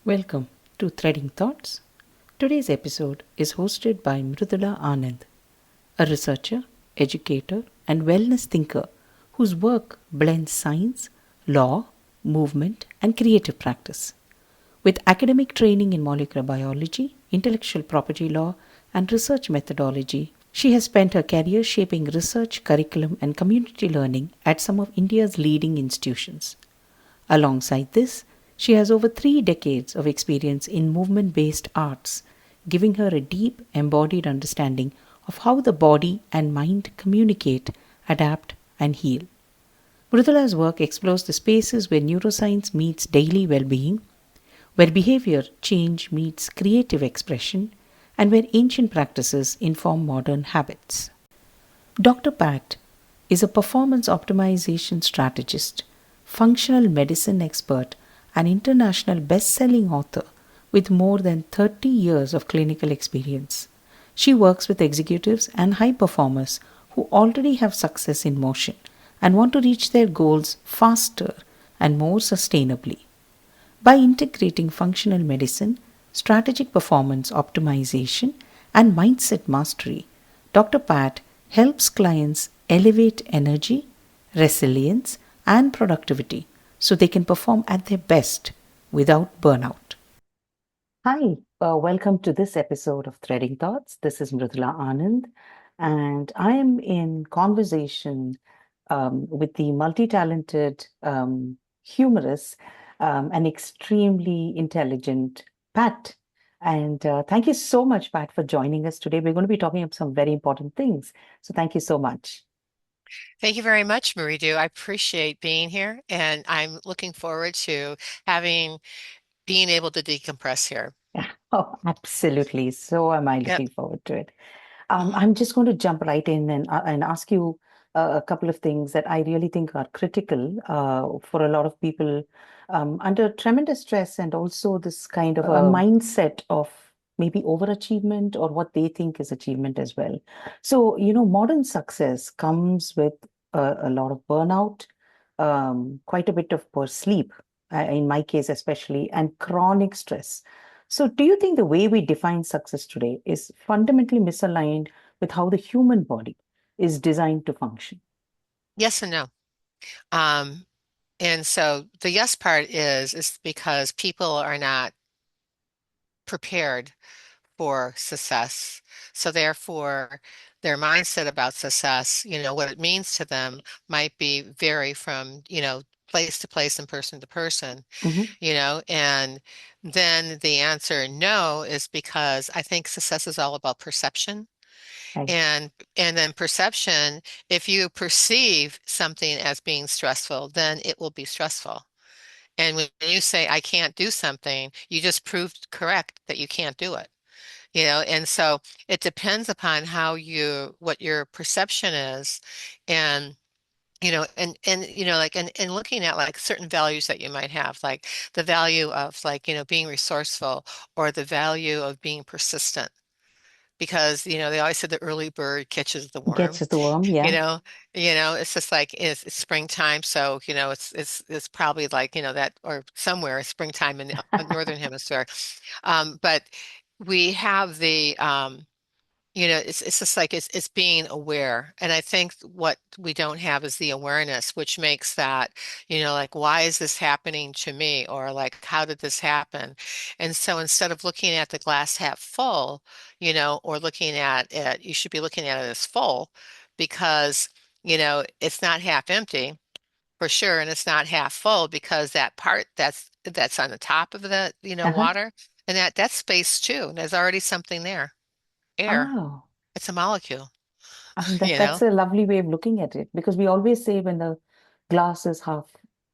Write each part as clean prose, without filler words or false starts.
Welcome to Threading Thoughts. Today's episode is hosted by Mridula Anand, a researcher, educator, and wellness thinker whose work blends science, law, movement, and creative practice. With academic training in molecular biology, intellectual property law, and research methodology, she has spent her career shaping research, curriculum, and community learning at some of India's leading institutions. Alongside this, she has over 3 decades of experience in movement based arts, giving her a deep, embodied understanding of how the body and mind communicate, adapt, and heal. Mridula's work explores the spaces where neuroscience meets daily well being, where behavior change meets creative expression, and where ancient practices inform modern habits. Dr. Pat is a performance optimization strategist, functional medicine expert, and international best selling author with more than 30 years of clinical experience. She works with executives and high performers who already have success in motion and want to reach their goals faster and more sustainably. By integrating functional medicine, strategic performance optimization, and mindset mastery, Dr. Pat helps clients elevate energy, resilience, and productivity so they can perform at their best without burnout. Hi, welcome to this episode of Threading Thoughts. This is Mridula Anand, and I am in conversation with the multi talented humorous and extremely intelligent Pat. And thank you so much, Pat, for joining us today. We're going to be talking about some very important things. So thank you so much. Thank you very much, Mridula. I appreciate being here, and I'm looking forward to having being able to decompress here. Yeah. Oh, absolutely. So am I Yep. looking forward to it. hmm I'm just going to jump right in and ask you a couple of things that I really think are critical for a lot of people under tremendous stress and also this kind of a mindset of maybe overachievement or what they think is achievement as well. So, modern success comes with a lot of burnout, quite a bit of poor sleep, in my case especially, and chronic stress. So, do you think the way we define success today is fundamentally misaligned with how the human body is designed to function? Yes and no. Um, and so the yes part is because people are not prepared for success. So therefore, their mindset about success, what it means to them might be vary from, place to place and person to person. Hmm. And then the answer no is because I think success is all about perception. Right. And then perception, if you perceive something as being stressful, then it will be stressful. And when you say I can't do something, you just proved correct that you can't do it. And so it depends upon what your perception is. And and looking at like certain values that you might have, like the value of like, being resourceful or the value of being persistent. Because, they always said the early bird catches the Gets worm, the worm, you yeah. know, it's just like it's springtime. So, it's probably like, that or somewhere springtime in the northern hemisphere. But we have it's just like it's being aware. And I think what we don't have is the awareness, which makes that, like, why is this happening to me? Or like, how did this happen? And so instead of looking at the glass half full, or looking at it, you should be looking at it as full because, it's not half empty for sure. And it's not half full because that part that's on the top of the, Uh-huh. water and that's space too. And there's already something there, air. Oh, It's a molecule, I mean you that's know? a lovely way of looking at it because we always say when the glass is half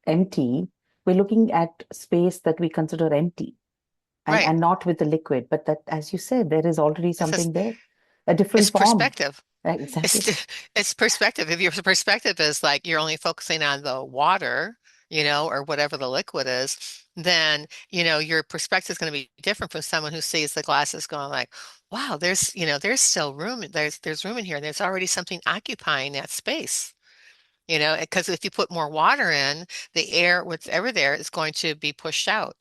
empty, we're looking at space that we consider empty Right. and not with the liquid. But that, as you said, there is already It's something just, there, a different it's form. perspective. Right, It's exactly. it's perspective. If your perspective is like you're only focusing on the water, or whatever the liquid is, then, your perspective is going to be different from someone who sees the glasses going like, wow, there's still room. There's room in here. There's already something occupying that space. Because if you put more water in, the air, what's ever there is going to be pushed out.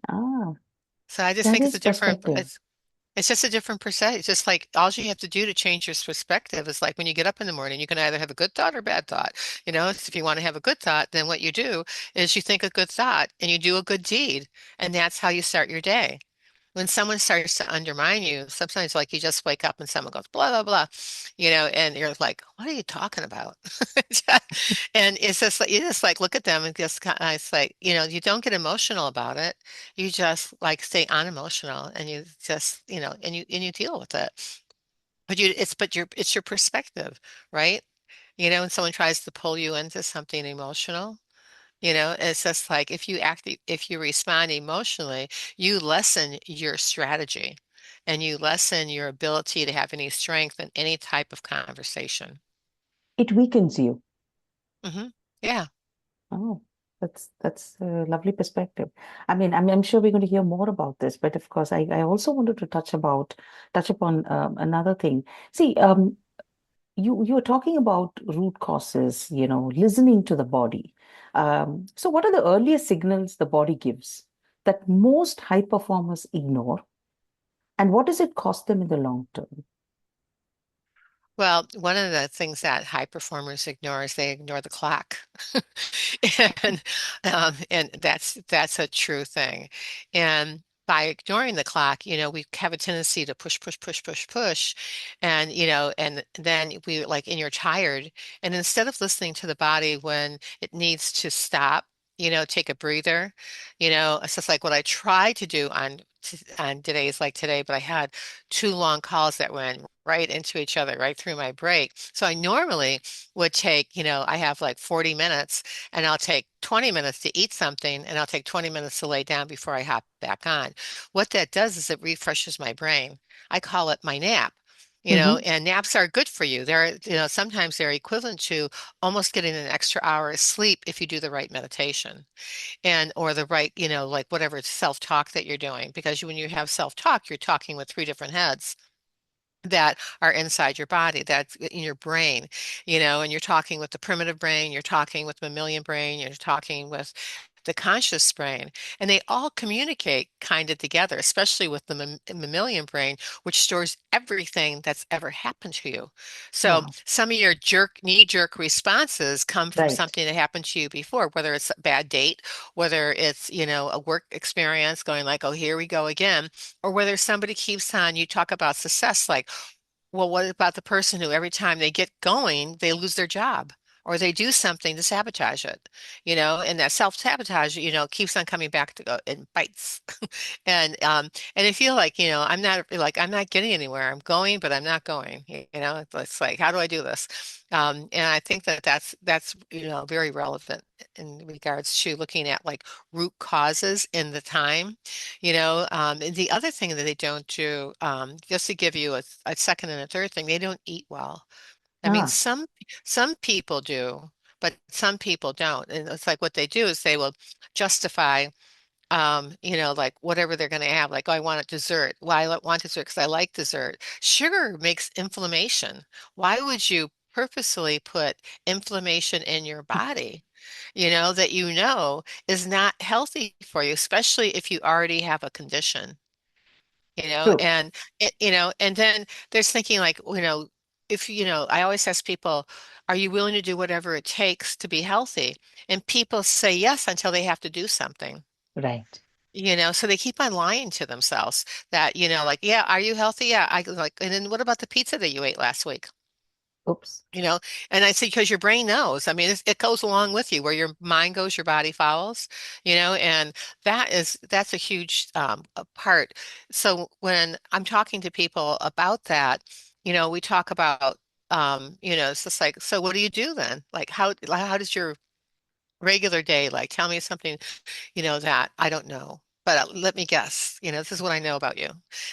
Ah, So I just that think it's is a different, perspective. it's just a different perspective. It's just like all you have to do to change your perspective is like when you get up in the morning, you can either have a good thought or bad thought. If you want to have a good thought, then what you do is you think a good thought and you do a good deed, and that's how you start your day. When someone starts to undermine you, sometimes like you just wake up and someone goes blah blah blah, and you're like, what are you talking about? And it's just like you just like look at them and just kind of, it's like, you don't get emotional about it. You just like stay unemotional and you just, and you deal with it. But it's your perspective, right? When someone tries to pull you into something emotional, it's just like if you respond emotionally, you lessen your strategy and you lessen your ability to have any strength in any type of conversation. It weakens you. Yeah. Oh, that's a lovely perspective. I mean, I'm sure we're going to hear more about this, but of course, I also wanted to touch upon another thing. See, you're talking about root causes, listening to the body. So, what are the earliest signals the body gives that most high performers ignore, and what does it cost them in the long term? Well, one of the things that high performers ignore is they ignore the clock. And that's a true thing. And by ignoring the clock, we have a tendency to push, push, push, push, push. And then and you're tired. And instead of listening to the body when it needs to stop, take a breather, it's just like what I try to do on days like today, but I had two long calls that went right into each other, right through my break. So I normally would take, I have like 40 minutes and I'll take 20 minutes to eat something and I'll take 20 minutes to lay down before I hop back on. What that does is it refreshes my brain. I call it my nap. Hmm. And naps are good for you. Sometimes they're equivalent to almost getting an extra hour of sleep if you do the right meditation and or the right, like whatever self-talk that you're doing. Because when you have self-talk, you're talking with three different heads that are inside your body, that's in your brain, and you're talking with the primitive brain, you're talking with mammalian brain, you're talking with the conscious brain, and they all communicate kind of together, especially with the mammalian brain, which stores everything that's ever happened to you. So Wow. some of your knee-jerk responses come from Right. something that happened to you before, whether it's a bad date, whether it's, a work experience going like, oh, here we go again, or whether somebody keeps on, you talk about success, like, well, what about the person who every time they get going, they lose their job or they do something to sabotage it, and that self-sabotage, keeps on coming back to go and bites. And I feel like, I'm not getting anywhere. I'm going, but I'm not going. It's like, how do I do this? And I think that that's very relevant in regards to looking at like root causes in the time. And the other thing that they don't do, just to give you a second and a third thing, they don't eat well. I mean, Ah, some people do, but some people don't. And it's like what they do is they will justify, like whatever they're going to have. Like, oh, I want a dessert. Why I want dessert? Because I like dessert. Sugar makes inflammation. Why would you purposely put inflammation in your body, that is not healthy for you, especially if you already have a condition? true. And then there's thinking like, if, I always ask people, are you willing to do whatever it takes to be healthy? And people say yes until they have to do something. Right. So they keep on lying to themselves that, like, yeah, are you healthy? Yeah, I like, and then what about the pizza that you ate last week? Oops. You know, and I say, because your brain knows. I mean, it goes along with you. Where your mind goes, your body follows, and that's a huge a part. So when I'm talking to people about that, we talk about, it's just like, so what do you do then? Like, how does your regular day, like, tell me something that I don't know. But let me guess, this is what I know about you,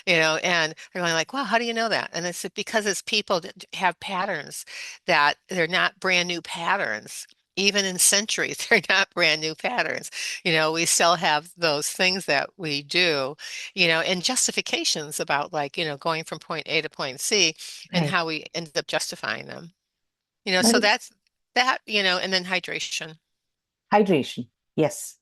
and they're going like, wow, how do you know that? And it's because it's people that have patterns that they're not brand new patterns. Even in centuries, they're not brand new patterns. We still have those things that we do, and justifications about like, going from point A to point C and Right. how we end up justifying them. That So is that's that, and then hydration. hydration. Yes.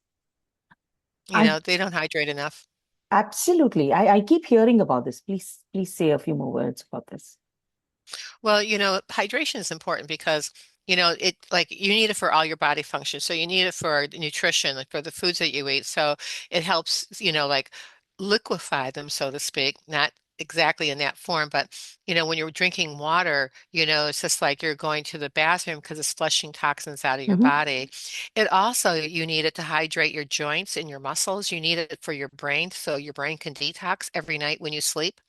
I They don't hydrate enough. absolutely. I keep hearing about this. Please say a few more words about this. Well, hydration is important because, it like you need it for all your body functions. So you need it for nutrition, like for the foods that you eat. So it helps, like liquefy them, so to speak, not exactly in that form, but when you're drinking water, it's just like you're going to the bathroom because it's flushing toxins out of your Hmm. body. It also, you need it to hydrate your joints and your muscles. You need it for your brain, so your brain can detox every night when you sleep.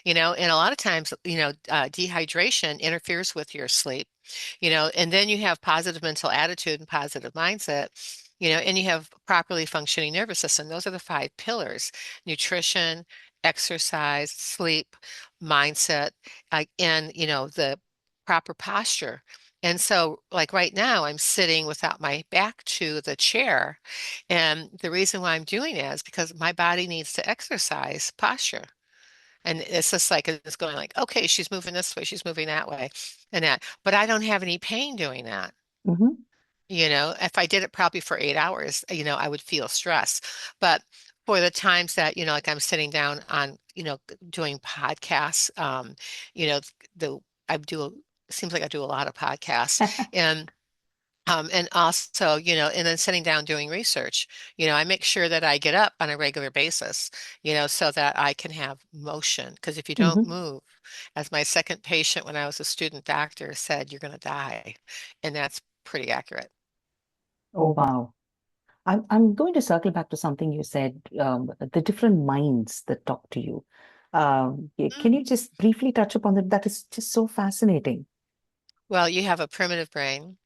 And a lot of times, dehydration interferes with your sleep, and then you have positive mental attitude and positive mindset, and you have properly functioning nervous system. Those are the five pillars: nutrition, exercise, sleep, mindset, and, the proper posture. And so, like right now, I'm sitting without my back to the chair. And the reason why I'm doing that is because my body needs to exercise posture. And it's just like it's going like, okay, she's moving this way, she's moving that way, and that. But I don't have any pain doing that. Hmm. If I did it probably for 8 hours, I would feel stress. But for the times that, like I'm sitting down on, doing podcasts, you know, the I do, seems like I do a lot of podcasts. And also, and then sitting down doing research, I make sure that I get up on a regular basis, so that I can have motion. Because if you don't Hmm. move, as my second patient when I was a student doctor said, you're going to die. And that's pretty accurate. Oh, wow. I'm going to circle back to something you said, the different minds that talk to you. Can you just briefly touch upon that? That is just so fascinating. Well, you have a primitive brain,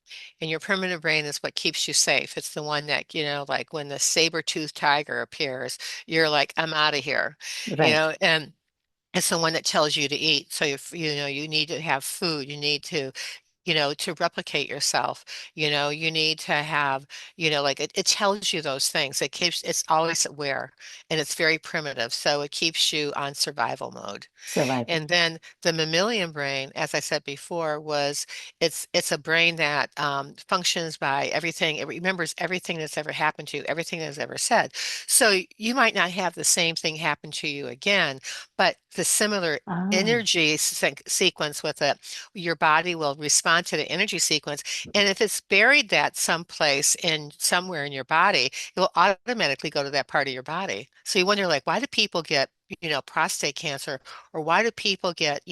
and your primitive brain is what keeps you safe. It's the one that, like when the saber-toothed tiger appears, you're like, I'm out of here, Right. and it's the one that tells you to eat. So if you need to have food, you need to replicate yourself. You need to have, like it tells you those things. It's always aware, and it's very primitive. So it keeps you on survival mode. Survival. And then the mammalian brain, as I said before, it's a brain that functions by everything. It remembers everything that's ever happened to you, everything that's ever said. So you might not have the same thing happen to you again, but the similar Ah. energy sequence with it, your body will respond to the energy sequence. And if it's buried that someplace in somewhere in your body, it will automatically go to that part of your body. So you wonder, like, why do people get, prostate cancer? Or why do people get,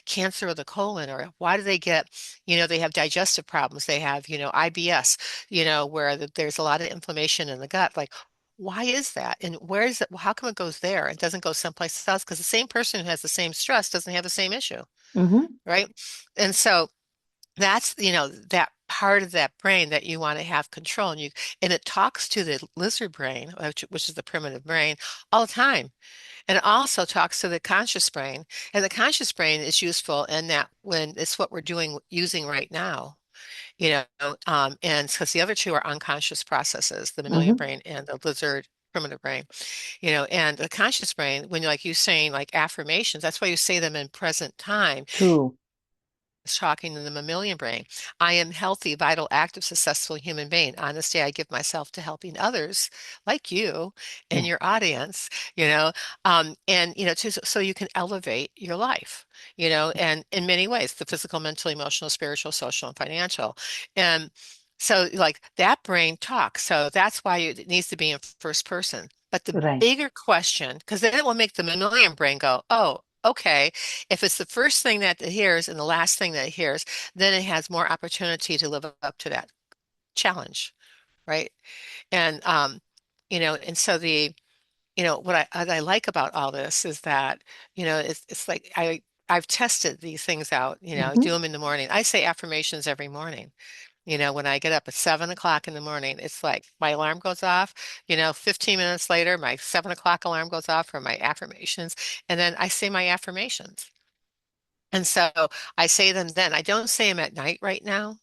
cancer of the colon? Or why do they get, they have digestive problems? They have, IBS, where there's a lot of inflammation in the gut. Like, why is that? And where is it? How come it goes there? It doesn't go someplace else because the same person who has the same stress doesn't have the same issue, Hmm. right? And so that's, that part of that brain that you want to have control. And it talks to the lizard brain, which is the primitive brain, all the time. And it also talks to the conscious brain. And the conscious brain is useful in that when it's what we're using right now, and because the other two are unconscious processes, the mammalian Hmm. brain and the lizard primitive brain, and the conscious brain, when like you saying like affirmations, that's why you say them in present time. True. Talking to the mammalian brain. I am healthy, vital, active, successful human being. Honestly, I give myself to helping others like you and Yeah. your audience, and so you can elevate your life, and in many ways, the physical, mental, emotional, spiritual, social, and financial. And so like that brain talks. So that's why it needs to be in first person. But the Right. bigger question, because then it will make the mammalian brain go, oh, okay. If it's the first thing that it hears and the last thing that it hears, then it has more opportunity to live up to that challenge, right? And and so what I like about all this is that, it's like I've tested these things out, do Hmm. them in the morning. I say affirmations every morning. When I get up at 7 o'clock in the morning, it's like my alarm goes off, 15 minutes later, my 7 o'clock alarm goes off for my affirmations, and then I say my affirmations. And so I say them then. I don't say them at night right now,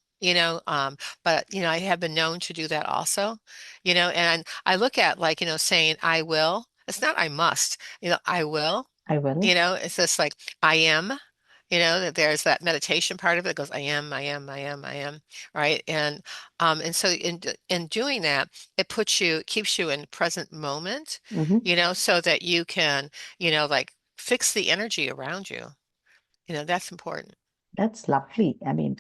but I have been known to do that also, and I look at like, saying I will. It's not I must, I will, I will. it's just like I am, that there's that meditation part of it that goes, I am, I am, I am, I am, right? And so in doing that, keeps you in present moment, Hmm. so that you can, like fix the energy around you. That's important. That's lovely. I mean,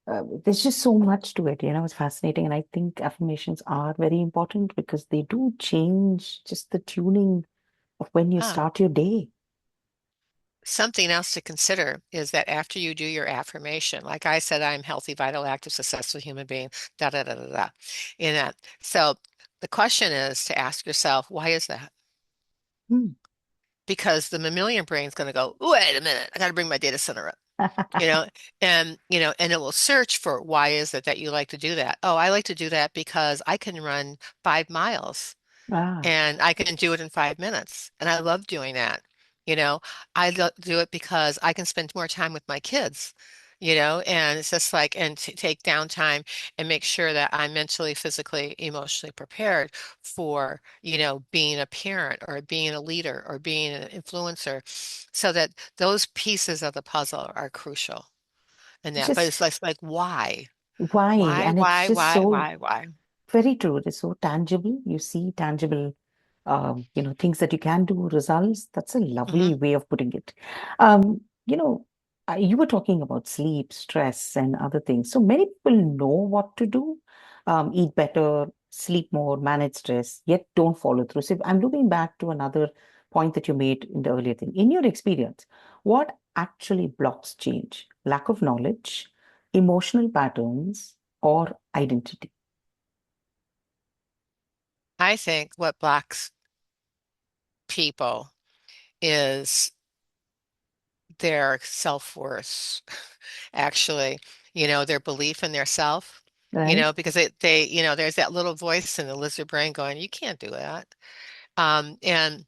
there's just so much to it, it's fascinating. And I think affirmations are very important because they do change just the tuning of when you Ah, start your day, something else to consider is that after you do your affirmation, like I said, I'm healthy, vital, active, successful human being, da da da da da. In that. So the question is to ask yourself, why is that? Hmm. Because the mammalian brain is going to go, wait a minute, I got to bring my data center up. you know, and it will search for why is it that you like to do that? Oh, I like to do that because I can run 5 miles Ah, and I can do it in 5 minutes. And I love doing that. You know, do it because I can spend more time with my kids, and it's just like, and to take downtime and make sure that I'm mentally, physically, emotionally prepared for, being a parent or being a leader or being an influencer so that those pieces of the puzzle are crucial in it's that. But it's just like, why? why? Why, And it's why, just why, so why, why? very true. It is so tangible. You see tangible, things that you can do, results. That's a Hmm. lovely way of putting it. Um, you know, you were talking about sleep, stress, and other things. So many people know what to do, eat better, sleep more, manage stress, yet don't follow through. So I'm looking back to another point that you made in the earlier thing. In your experience, what actually blocks change? Lack of knowledge, emotional patterns, or identity? I think what blocks people is their self-worth, actually, their belief in their self, Right? because there's that little voice in the lizard brain going, you can't do that. And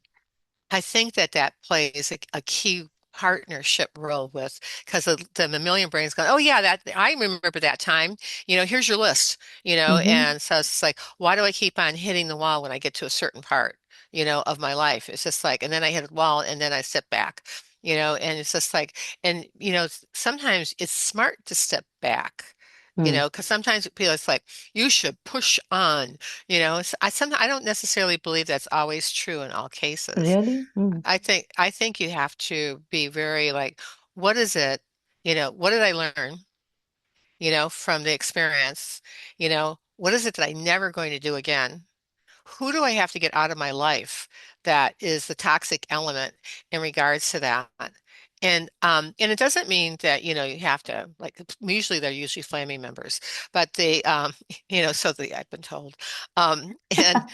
I think that that plays a key partnership role with because the mammalian brain's going, oh yeah, that I remember that time. Here's your list. Mm-hmm. And so it's like, why do I keep on hitting the wall when I get to a certain part, of my life? It's just like, and then I hit a wall and then I step back, and it's just like, and sometimes it's smart to step back. Mm. Because sometimes people, it's like you should push on. I don't necessarily believe that's always true in all cases. Really? Mm. I think you have to be very like, what is it? What did I learn, from the experience? What is it that I'm never going to do again? Who do I have to get out of my life that is the toxic element in regards to that? And it doesn't mean that, you have to like usually they're usually family members, but I've been told. And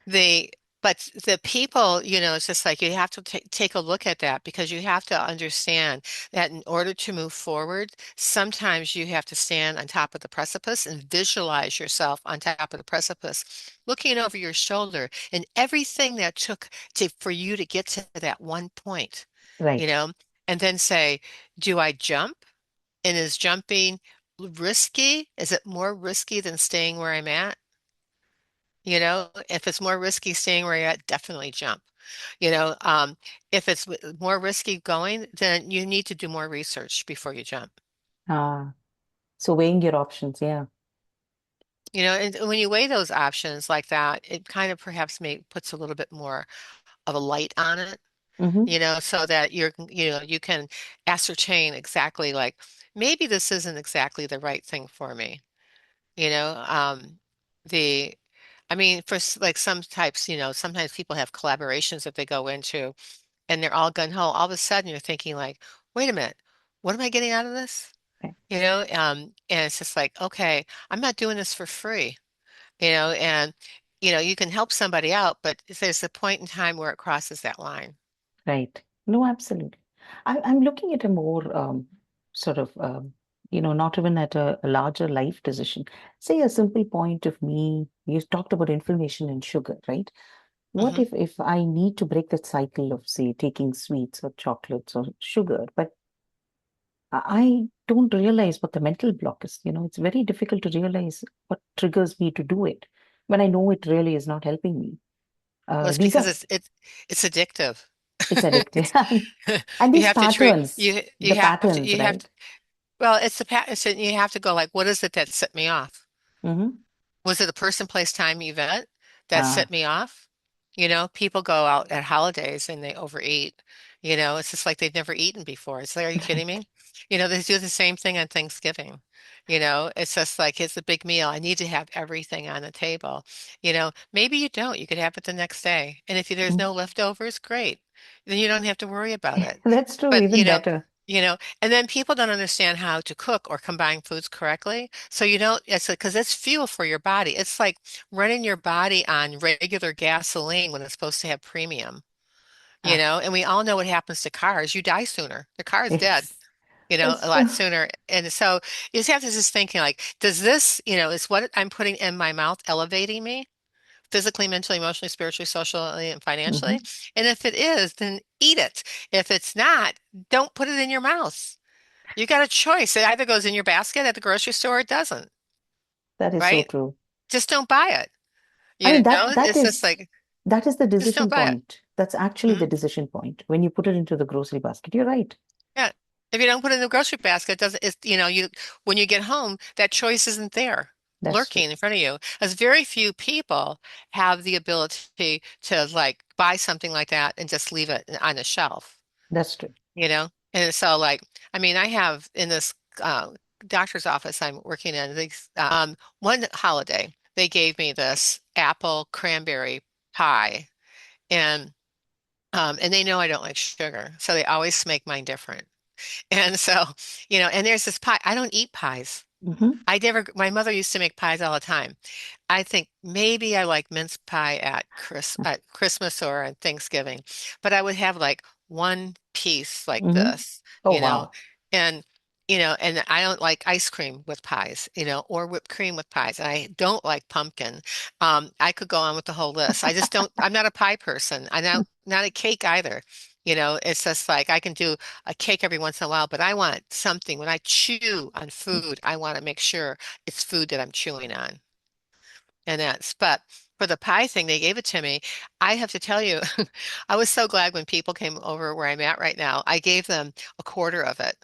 the but the people, it's just like you have to take a look at that because you have to understand that in order to move forward, sometimes you have to stand on top of the precipice and visualize yourself on top of the precipice, looking over your shoulder and everything that took for you to get to that one point, you Right. know, and then say, do I jump? And is jumping risky? Is it more risky than staying where I'm at? If it's more risky staying where you're at, definitely jump. You know, um, if it's more risky going, then you need to do more research before you jump. Ah, so weighing your options, yeah. And when you weigh those options like that, it kind of perhaps puts a little bit more of a light on it, Mm-hmm. so that you can ascertain exactly like maybe this isn't exactly the right thing for me. You know, the I mean, for like some types, sometimes people have collaborations that they go into and they're all gun ho. All of a sudden, you're thinking like, wait a minute, what am I getting out of this? Okay. And it's just like, okay, I'm not doing this for free, and you can help somebody out, but there's a point in time where it crosses that line. Right. No, absolutely. I'm looking at a more sort of, not even at a larger life decision. Say a simple point of me, you talked about inflammation and sugar, right? What Hmm. if I need to break that cycle of, say, taking sweets or chocolates or sugar, but I don't realize what the mental block is. It's very difficult to realize what triggers me to do it when I know it really is not helping me. Well, it's These because are it's addictive. It's addictive. And You these have to treat patterns, the patterns, you have right? to well, it's the pattern. So you have to go like, what is it that set me off? Mm-hmm. Was it a person, place, time event that set Ah. me off? People go out at holidays and they overeat. It's just like they've never eaten before. It's like, are you kidding Right. me? They do the same thing on Thanksgiving. It's just like it's a big meal. I need to have everything on the table. Maybe you don't. You could have it the next day. And if there's Mm. no leftovers, great. Then you don't have to worry about it. That's true, But, even better. and then people don't understand how to cook or combine foods correctly. So it's because it's fuel for your body. It's like running your body on regular gasoline when it's supposed to have premium, Ah, and we all know what happens to cars. You die sooner. The car is dead, yes, a it's lot true. sooner. And so you just have to just thinking like, does this, is what I'm putting in my mouth elevating me? Physically, mentally, emotionally, spiritually, socially, and financially. Hmm. And if it is, then eat it. If it's not, don't put it in your mouth. You got a choice. It either goes in your basket at the grocery store or it doesn't, That is so right? true. Just don't buy it. I mean, It's just like, that is the just don't decision buy it. point. That's actually the Mhm. decision point when you put it into the grocery basket. You're right. Yeah. If you don't put it in the grocery basket, it doesn't, it's, when you get home, that choice isn't there, That's true. lurking in front of you. As very few people have the ability to like buy something like that and just leave it on the shelf. That's true. And so like, I mean, I have in this doctor's office I'm working in, one holiday, they gave me this apple cranberry pie and and they know I don't like sugar, so they always make mine different. And so, and there's this pie. I don't eat pies. Hmm. My mother used to make pies all the time. I think maybe I like mince pie at Christmas or at Thanksgiving, but I would have like one piece like Hmm. this, Oh, you know, wow. and and I don't like ice cream with pies, or whipped cream with pies. And I don't like pumpkin. I could go on with the whole list. I just don't, I'm not a pie person. I'm not a cake either. It's just like I can do a cake every once in a while, but I want something when I chew on food, I want to make sure it's food that I'm chewing on. But for the pie thing, they gave it to me. I have to tell you, I was so glad when people came over where I'm at right now. I gave them a quarter of it,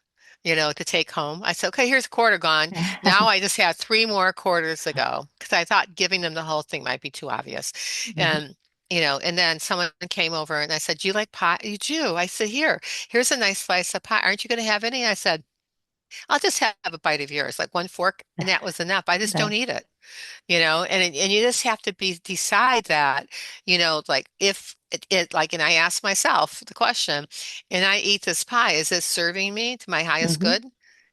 to take home. I said, okay, here's a quarter gone. Now I just have three more quarters to go because I thought giving them the whole thing might be too obvious. Hmm. And, and then someone came over and I said, do you like pie? You do. I said, here's a nice slice of pie. Aren't you going to have any? I said, I'll just have a bite of yours, like one fork, and that was enough. I just don't Right. eat it and you just have to decide that, like if like, and I ask myself the question, and I eat this pie, is this serving me to my highest Hmm. good?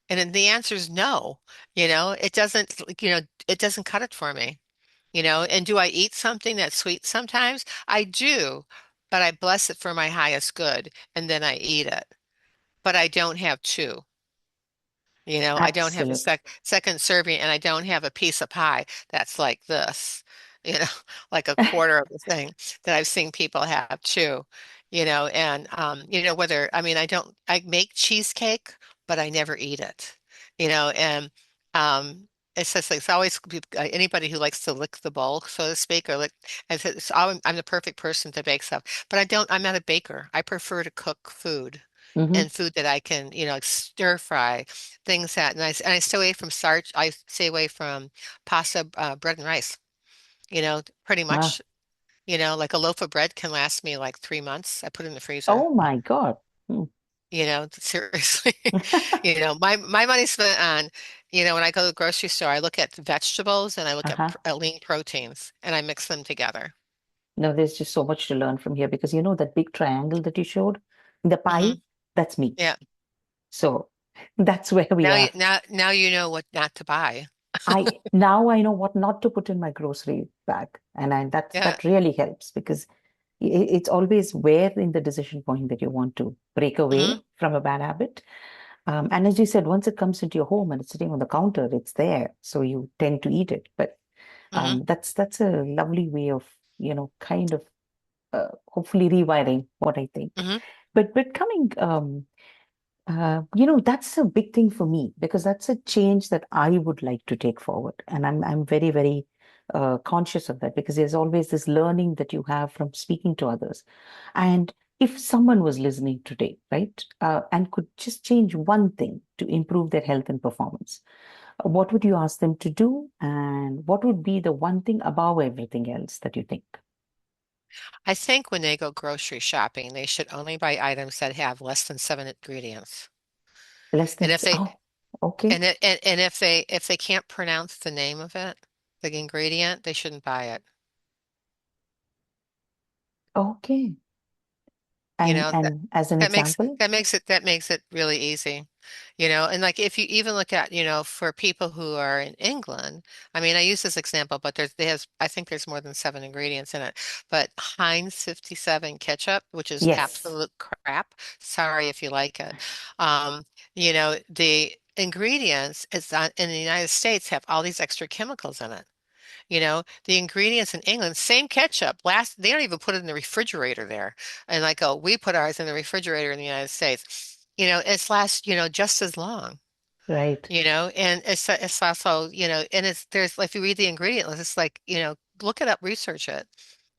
And then the answer is no. It doesn't cut it for me. And do I eat something that's sweet sometimes? I do, but I bless it for my highest good, and then I eat it. But I don't have two. I don't have a Absolutely. second serving and I don't have a piece of pie that's like this, you know, like a quarter of the thing that I've seen people have too, and whether I mean I make cheesecake, but I never eat it, and it's just like it's always anybody who likes to lick the bowl, so to speak, or lick. I said I'm the perfect person to bake stuff, but I'm not a baker. I prefer to cook food Hmm. and food that I can, like stir fry, things that, and I stay away from starch. I stay away from pasta, bread and rice, pretty Ah. much, like a loaf of bread can last me like 3 months. I put it in the freezer, Oh, my God. Hmm. seriously, my money's spent on, when I go to the grocery store, I look at the vegetables and I look at Uh-huh. lean proteins and I mix them together. No, there's just so much to learn from here because you know that big triangle that you showed, the pie, Hmm. that's me. Yeah. So that's where we are. Now you know what not to buy. I know what not to put in my grocery bag, and Yeah. that really helps because it's always where in the decision point that you want to break Hmm. away from a bad habit. And as you said, once it comes into your home and it's sitting on the counter, it's there, so you tend to eat it. But Hmm. that's a lovely way of kind of hopefully rewiring what I think. Hmm. But coming that's a big thing for me because that's a change that I would like to take forward. And I'm very, very conscious of that because there's always this learning that you have from speaking to others. And if someone was listening today, right, and could just change one thing to improve their health and performance, what would you ask them to do? And what would be the one thing above everything else that you think? I think when they go grocery shopping, they should only buy items that have less than seven ingredients. Less And than, if they oh, okay, and if they can't pronounce the name of it, the ingredient, they shouldn't buy it. okay. You And know, and as an example, that makes it really easy. You know, and like if you even look at, for people who are in England, I mean, I use this example, but there's I think there's more than seven ingredients in it. But Heinz 57 ketchup, which is yes, absolute crap. Sorry if you like it. The ingredients in the United States have all these extra chemicals in it. The ingredients in England, same ketchup. They don't even put it in the refrigerator there. And like, oh, we put ours in the refrigerator in the United States. It's lasts, just as long, right. and it's also, and there's, like, if you read the ingredient list, it's like, look it up, research it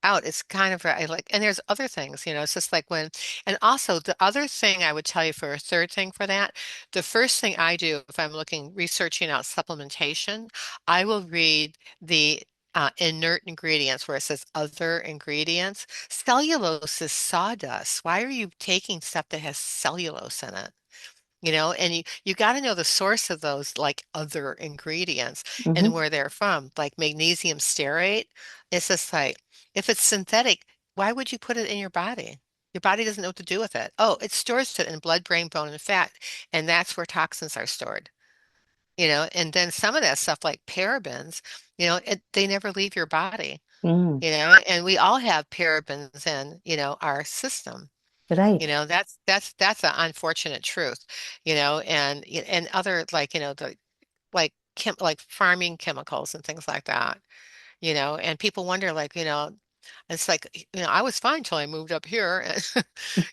out. It's kind of, I like, and there's other things, it's just like and also the other thing I would tell you for a third thing for that, the first thing I do if I'm researching out supplementation, I will read the inert ingredients where it says other ingredients. Cellulose is sawdust. Why are you taking stuff that has cellulose in it? And you got to know the source of those like other ingredients and Mm-hmm. where they're from. Like magnesium stearate, it's just like, if it's synthetic, why would you put it in your body? Your body doesn't know what to do with it. Oh, it stores it in blood, brain, bone, and fat, and that's where toxins are stored. And then some of that stuff like parabens, they never leave your body, Mm, and we all have parabens in, our system. right. That's an unfortunate truth, and other, like, the like farming chemicals and things like that, and people wonder, like, it's like, I was fine till I moved up here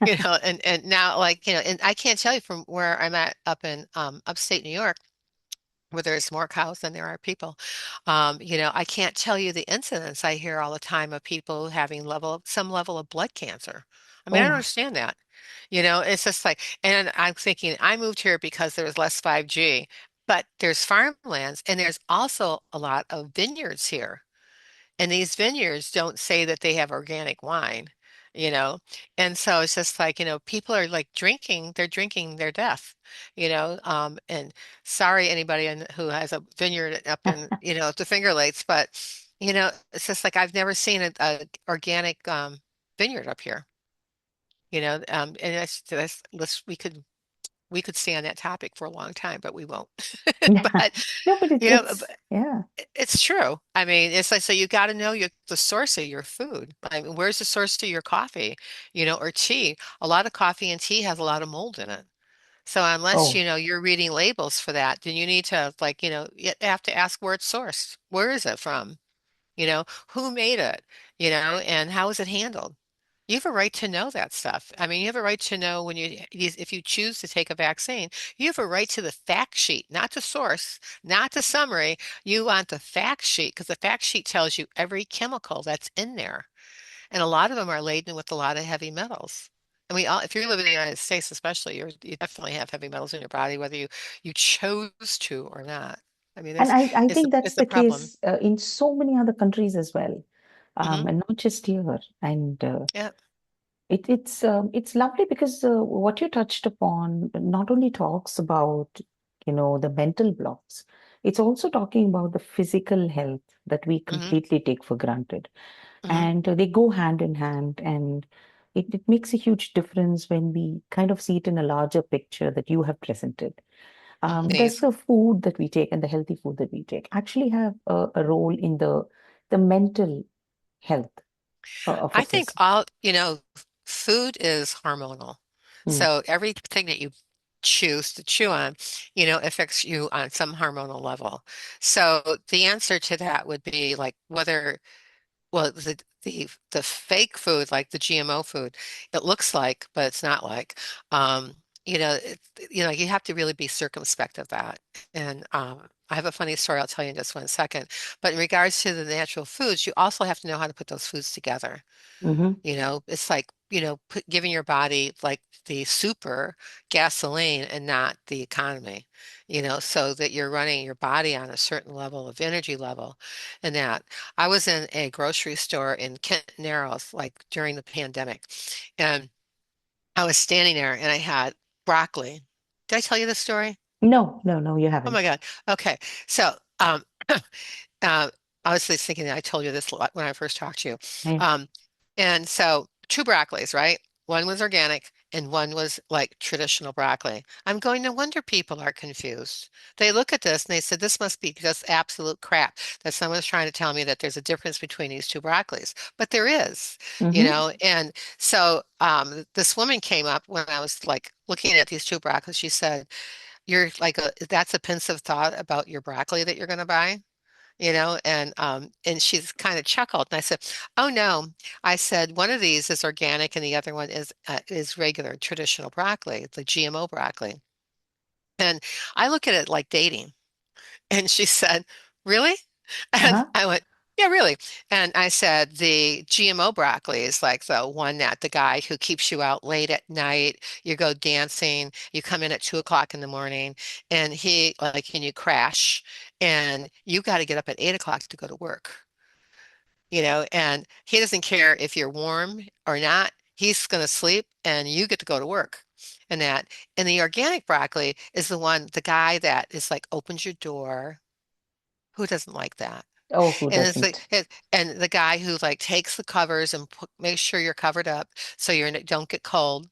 and and now, like, and I can't tell you from where I'm at up in upstate New York, where there's more cows than there are people. I can't tell you the incidents I hear all the time of people having some level of blood cancer. I mean, I don't Oh, understand that. It's just like, and I'm thinking, I moved here because there was less 5G, but there's farmlands and there's also a lot of vineyards here. And these vineyards don't say that they have organic wine, you know? And so it's just like, people are like they're drinking their death, and sorry, anybody who has a vineyard up in, the Finger Lakes, but, it's just like, I've never seen a organic vineyard up here, and we could stay on that topic for a long time, but we won't. But, no, but you know, it's yeah. it's true. I mean, it's like, so you got to know the source of your food. I mean, where's the source to your coffee, or tea? A lot of coffee and tea has a lot of mold in it. So unless, Oh, you're reading labels for that, then you need to, like, you have to ask where it's sourced. Where is it from? Who made it, and how is it handled? You have a right to know that stuff. I mean, you have a right to know if you choose to take a vaccine, you have a right to the fact sheet, not the source, not the summary. You want the fact sheet because the fact sheet tells you every chemical that's in there. And a lot of them are laden with a lot of heavy metals. And if you live in the United States, especially, you definitely have heavy metals in your body, whether you chose to or not. I mean, and I it's think that's it's the the problem. case in so many other countries as well, Hmm. and not just here. And Yeah. it's lovely because what you touched upon not only talks about the mental blocks, it's also talking about the physical health that we Hmm. completely take for granted, Hmm. and they go hand in hand, and it makes a huge difference when we kind of see it in a larger picture that you have presented. Does These. the food that we take and the healthy food that we take actually have a role in the mental health of a I think person? food is hormonal. Mm, So everything that you choose to chew on, affects you on some hormonal level. So the answer to that would be like well, the fake food, like the GMO food, it looks like, but it's not like. Um, you have to really be circumspect of that. And I have a funny story I'll tell you in just one second. But in regards to the natural foods, you also have to know how to put those foods together. hmm It's like, giving your body like the super gasoline and not the economy, so that you're running your body on a certain level of energy level. And that I was in a grocery store in Kent Narrows, like during the pandemic, and I was standing there and I had broccoli. Did I tell you this story? No, no, no, you Oh my haven't. God. Okay. So, uh, I was just thinking that I told you this when I first talked to you. Yeah. Um, and so two broccolis, right? One was organic and one was like traditional broccoli. I'm going, no wonder people are confused. They look at this and they said, this must be just absolute crap that someone's trying to tell me that there's a difference between these two broccolis. But there is, Mm-hmm. and so this woman came up when I was like looking at these two broccolis. She said, you're like that's a pensive thought about your broccoli that you're going to buy, and she's kind of chuckled and I said, oh no. I said one of these is organic and the other one is regular traditional broccoli, the GMO broccoli. And I look at it like dating. And she said, really? And Uh-huh. I went, yeah, really. And I said, the GMO broccoli is like the one that the guy who keeps you out late at night, you go dancing, you come in at 2 o'clock in the morning, and and you crash, and you got to get up at 8 o'clock to go to work, and he doesn't care if you're warm or not. He's going to sleep and you get to go to work. And that, and the organic broccoli is the guy that is like opens your door. Who doesn't like that? Oh, who And it's doesn't? and the guy who like takes the covers and makes sure you're covered up so don't get cold.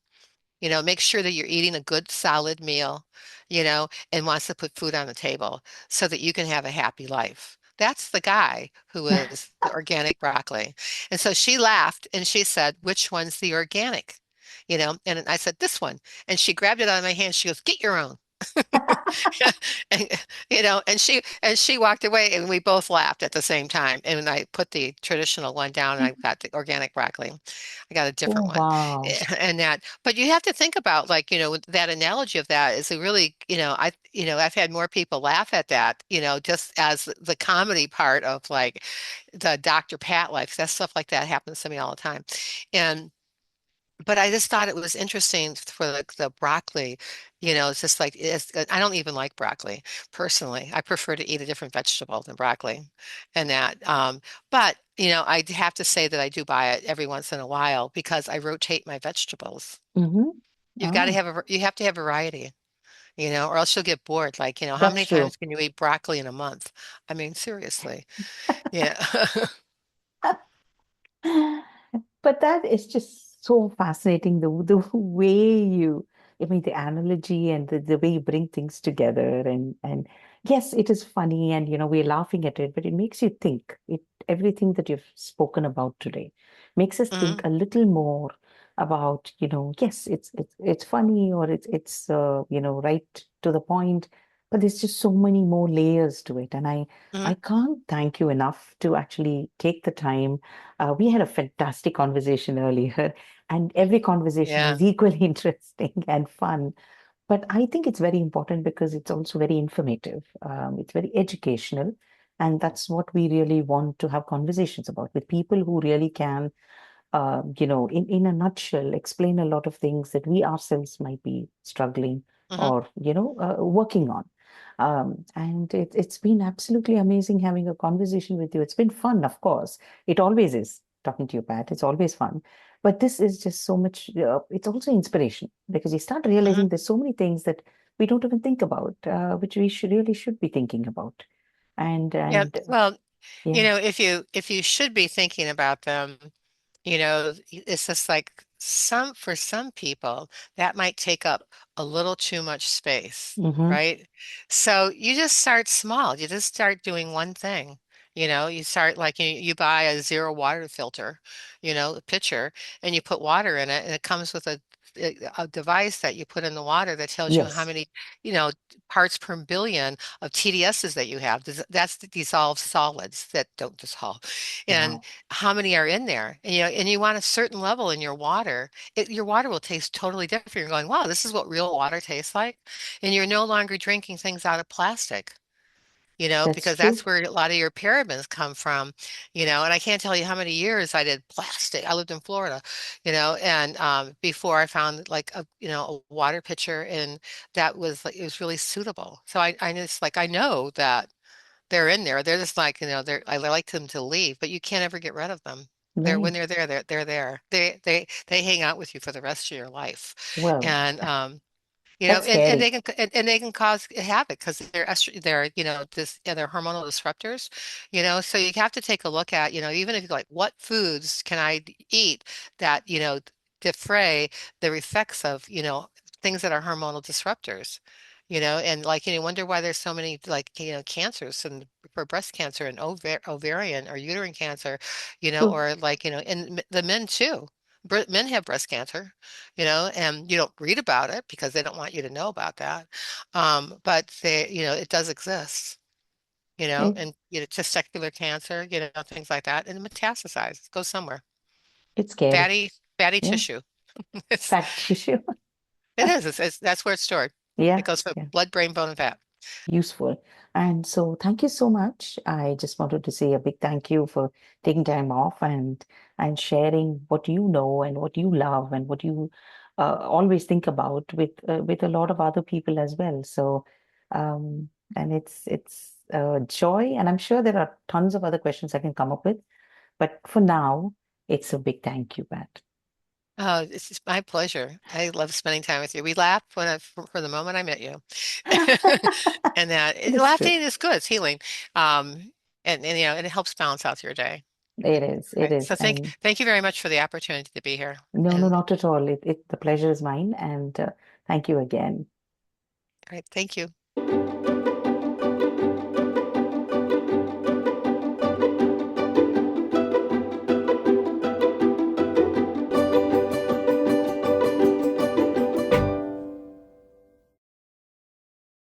Make sure that you're eating a good solid meal, and wants to put food on the table so that you can have a happy life. That's the guy who is the organic broccoli. And so she laughed and she said, which one's the organic? And I said, this one. And she grabbed it out of my hand. She goes, get your own. And, and she walked away and we both laughed at the same time. And when I put the traditional one down and I got the organic broccoli, I got a different Oh, one. wow. And that, but you have to think about like, with that analogy of that is a really, I've had more people laugh at that, just as the comedy part of like the Dr. Pat life, that stuff like that happens to me all the time. And but I just thought it was interesting for the broccoli, it's just like I don't even like broccoli personally. I prefer to eat a different vegetable than broccoli, and that. But I have to say that I do buy it every once in a while because I rotate my vegetables. Mm-hmm. Oh, You have to have variety, or else you'll get bored. Like, how that's many true. times can you eat broccoli in a month? I mean, seriously. Yeah. But that is just so fascinating, the way you, I mean, the analogy and the way you bring things together. And yes, it is funny and, we're laughing at it, but it makes you think. Everything that you've spoken about today makes us think Mhm. a little more about, yes, it's funny or it's right to the point, but there's just so many more layers to it. And I Mhm. can't thank you enough to actually take the time. We had a fantastic conversation earlier, and every conversation Yeah. was equally interesting and fun. But I think it's very important because it's also very informative. It's very educational. And that's what we really want to have conversations about with people who really can, in a nutshell, explain a lot of things that we ourselves might be struggling Mhm. or, working on. And it's been absolutely amazing having a conversation with you. It's been fun, of course. It always is talking to you, Pat. It's always fun. But this is just so much, it's also inspiration because you start Mhm. realizing there's so many things that we don't even think about, which we should be thinking about. And, Yeah. and Well, yeah. if you should be thinking about them, it's just like for some people that might take up a little too much space, Mm-hmm. right? So you just start small. You just start doing one thing. You start like you buy a zero water filter, a pitcher, and you put water in it, and it comes with a device that you put in the water that tells you how Yes. many, you know, parts per billion of TDSs that you have. That's the dissolved solids that don't dissolve. And Wow. how many are in there? And you want a certain level in your water. Your water will taste totally different. You're going, wow, this is what real water tastes like. And you're no longer drinking things out of plastic. That's because true. that's where a lot of your parabens come from, and I can't tell you how many years I did plastic. I lived in Florida, and before I found like a water pitcher and that was like, it was really suitable. So I just like, I know that they're in there. They're just like, I like them to leave, but you can't ever get rid of them. When Right. they're there, they're there. They hang out with you for the rest of your life. Well, And that's and scary. they can cause havoc because they're they're hormonal disruptors, so you have to take a look at, even if you like, what foods can I eat that, defray the effects of, things that are hormonal disruptors, and like, wonder why there's so many like, cancers and for breast cancer and ovarian or uterine cancer, True. or like, and the men too. Men have breast cancer, and you don't read about it because they don't want you to know about that. But it does exist, It, and testicular cancer, things like that, and metastasize, go somewhere. it's scary. Fatty Yeah. tissue. It's, Fat tissue. it is. That's where it's stored. It Yeah. goes for Yeah. blood, brain, bone, and fat. Useful. And so, thank you so much. I just wanted to say a big thank you for taking time off and sharing what you know and what you love and what you always think about with a lot of other people as well. So, and it's a joy, and I'm sure there are tons of other questions I can come up with. But for now, it's a big thank you, Pat. Oh, it's my pleasure. I love spending time with you. We laughed for the moment I met you, and that It's true. laughing is good. It's healing, and and it helps balance out your day. It is. It Right. is. So And thank you very much for the opportunity to be here. no, no, And not at all. The pleasure is mine. And thank you again. all right, thank you.